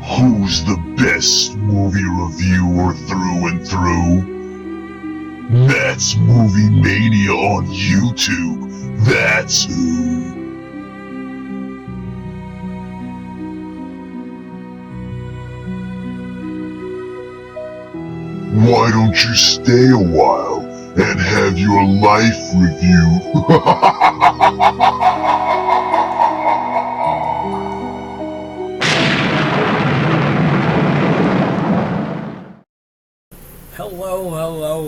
Who's the best movie reviewer through and through? That's Movie Mania on YouTube. That's who. Why don't you stay a while and have your life reviewed?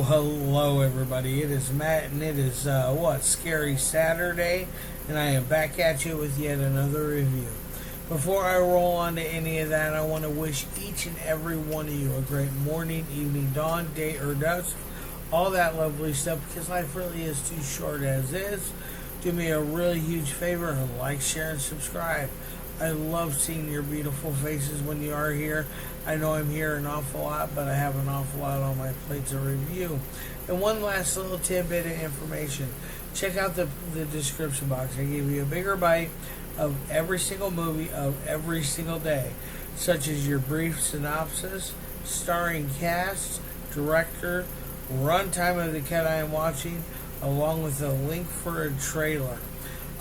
Hello everybody, it is Matt and it is Scary Saturday, and I am back at you with yet another review. Before I roll on to any of that, I want to wish each and every one of you a great morning, evening, dawn, day, or dusk, all that lovely stuff, because life really is too short as is. Do me a really huge favor and like, share, and subscribe. I love seeing your beautiful faces when you are here. I know I'm here an awful lot, but I have an awful lot on my plate to review. And one last little tidbit of information. Check out the description box. I give you a bigger bite of every single movie of every single day, such as your brief synopsis, starring cast, director, runtime of the cut I am watching, along with a link for a trailer.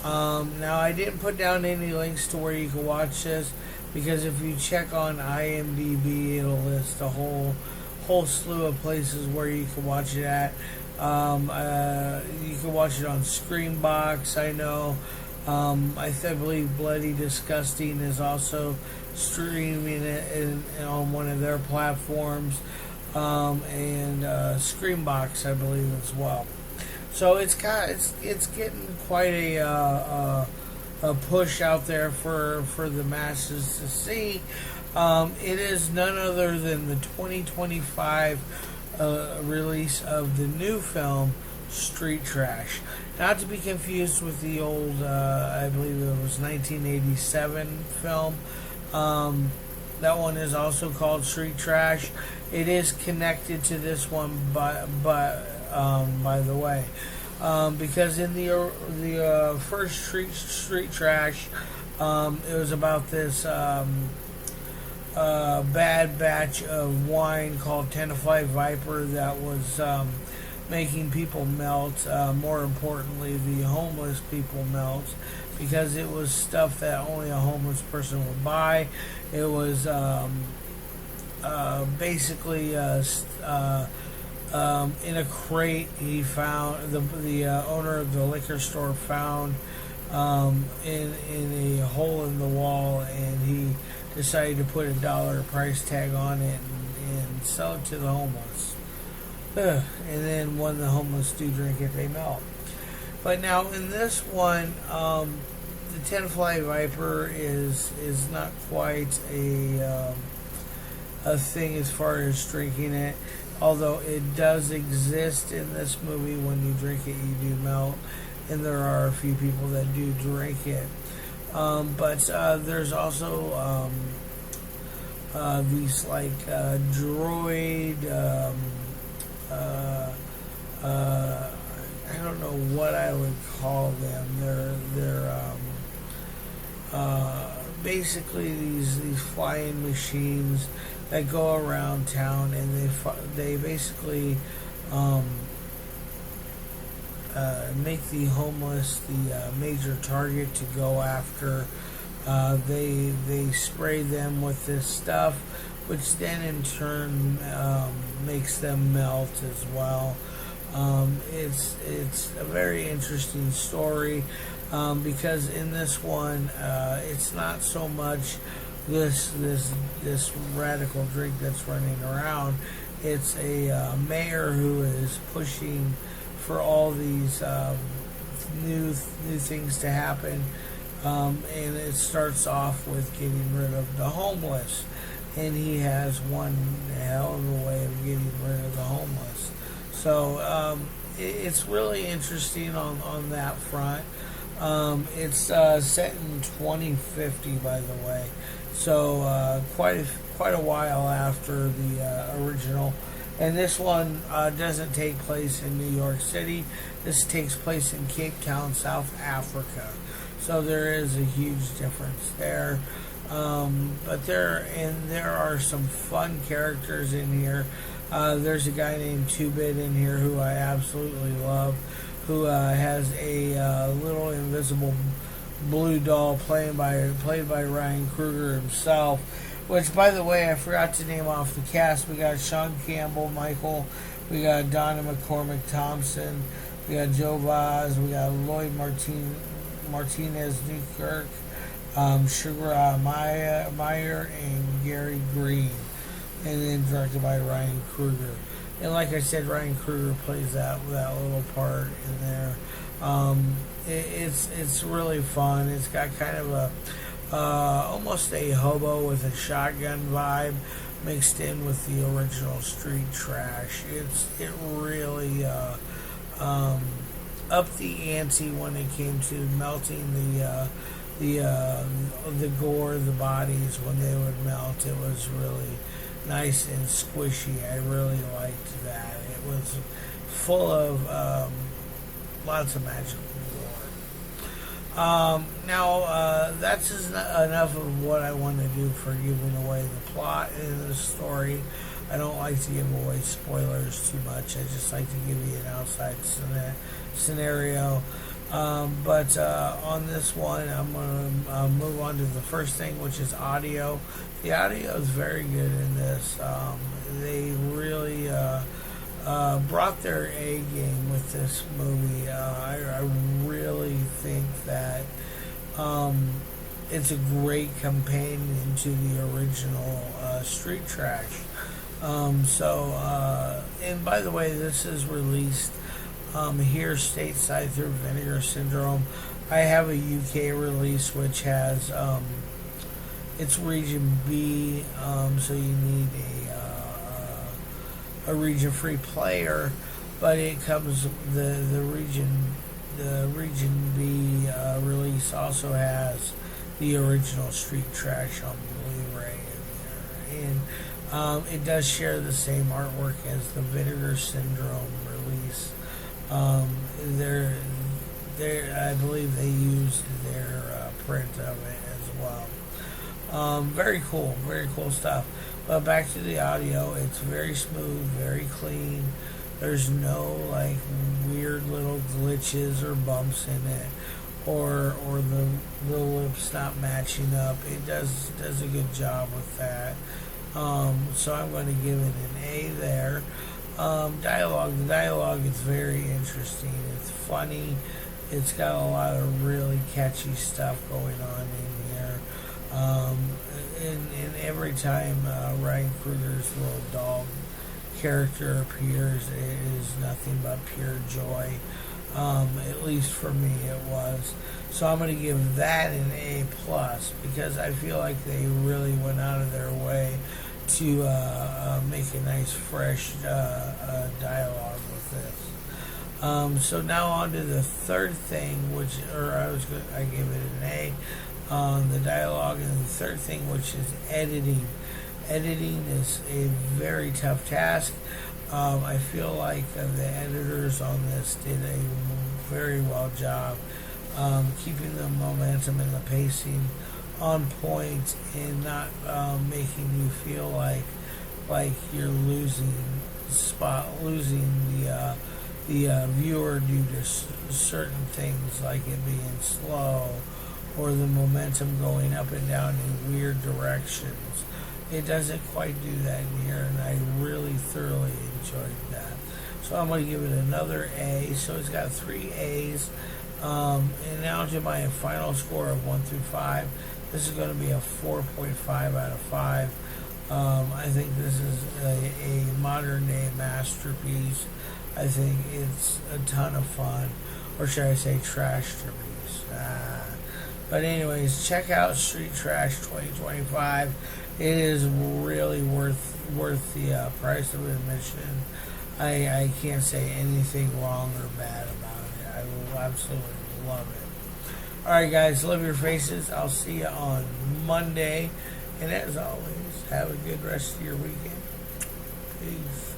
Now, I didn't put down any links to where you can watch this, because if you check on IMDb, it'll list a whole slew of places where you can watch it at. You can watch it on Screenbox, I know. I believe Bloody Disgusting is also streaming it on one of their platforms, and Screenbox, I believe, as well. So it's getting quite a push out there for the masses to see. It is none other than the 2025 release of the new film Street Trash. Not to be confused with the old, I believe it was 1987 film. That one is also called Street Trash. It is connected to this one, by the way, because in the first Street Trash, it was about this bad batch of wine called Tenafly Viper that was making people melt. More importantly, the homeless people melt, because it was stuff that only a homeless person would buy. It was basically in a crate. He found the owner of the liquor store found in a hole in the wall, and he decided to put $1 price tag on it and sell it to the homeless. And then when the homeless do drink it, they melt. But now in this one, the Tenafly Viper is not quite a thing as far as drinking it. Although it does exist in this movie. When you drink it, you do melt, and there are a few people that do drink it. But there's also these like droid. I don't know what I would call them. They're basically these flying machines that go around town, and they basically make the homeless the major target to go after. They spray them with this stuff, which then in turn makes them melt as well. It's a very interesting story, because in this one, it's not so much this radical drink that's running around. It's a mayor who is pushing for all these new things to happen, and it starts off with getting rid of the homeless, and he has one hell of a way of getting rid of the homeless. So it's really interesting on that front. It's set in 2050, by the way, so quite a while after the original. And this one doesn't take place in New York City. This takes place in Cape Town, South Africa. So there is a huge difference there. But there are some fun characters in here. There's a guy named 2-Bit in here who I absolutely love, who has a little invisible blue doll played by Ryan Kruger himself. Which, by the way, I forgot to name off the cast. We got Sean Campbell, Michael. We got Donna Cormack-Thomson. We got Joe Vaz. We got Lloyd Martinez, Newkirk. Shuraigh, Meyer, and Gary Green, and then directed by Ryan Kruger. And like I said, Ryan Kruger plays that little part in there. It's really fun. It's got kind of a almost a hobo with a shotgun vibe mixed in with the original Street Trash. It really upped the ante when it came to melting the gore, the bodies when they would melt. It was really nice and squishy. I really liked that. It was full of lots of magical gore. Now that's enough of what I want to do for giving away the plot in the story. I don't like to give away spoilers too much. I just like to give you an outside scenario. But on this one, I'm going to move on to the first thing, which is audio. The audio is very good in this. They really brought their A game with this movie. I really think that it's a great companion to the original Street Trash. And by the way, this is released here stateside through Vinegar Syndrome. I have a UK release which has it's region B, so you need a region free player, but it comes the region B release also has the original Street Trash on Blu-ray in there, and it does share the same artwork as the Vinegar Syndrome release. I believe they used their print of it as well. Very cool stuff. But back to the audio, it's very smooth, very clean. There's no like weird little glitches or bumps in it, or the lips not matching up. It does a good job with that. So I'm going to give it an A there. Dialogue. The dialogue is very interesting. It's funny. It's got a lot of really catchy stuff going on in here. And every time Ryan Kruger's little dog character appears, it is nothing but pure joy. At least for me, it was. So I'm going to give that an A plus because I feel like they really went out of their way to make a nice fresh dialogue with this. So now on to the third thing, I gave it an A on the dialogue, and the third thing, which is editing. Editing is a very tough task. I feel like the editors on this did a very well job keeping the momentum and the pacing on point and not making you feel like you're losing the viewer due to certain things, like it being slow or the momentum going up and down in weird directions. It doesn't quite do that in here, and I really thoroughly enjoyed that. So I'm going to give it another A. So it's got 3 A's. And now to my final score of 1 through 5. This is going to be a 4.5 out of 5. I think this is a modern day masterpiece. I think it's a ton of fun, or should I say trashterpiece. But anyways, check out Street Trash 2025. It is really worth the price of admission. I can't say anything wrong or bad about it. I will absolutely love it. Alright guys, love your faces. I'll see you on Monday. And as always, have a good rest of your weekend. Peace.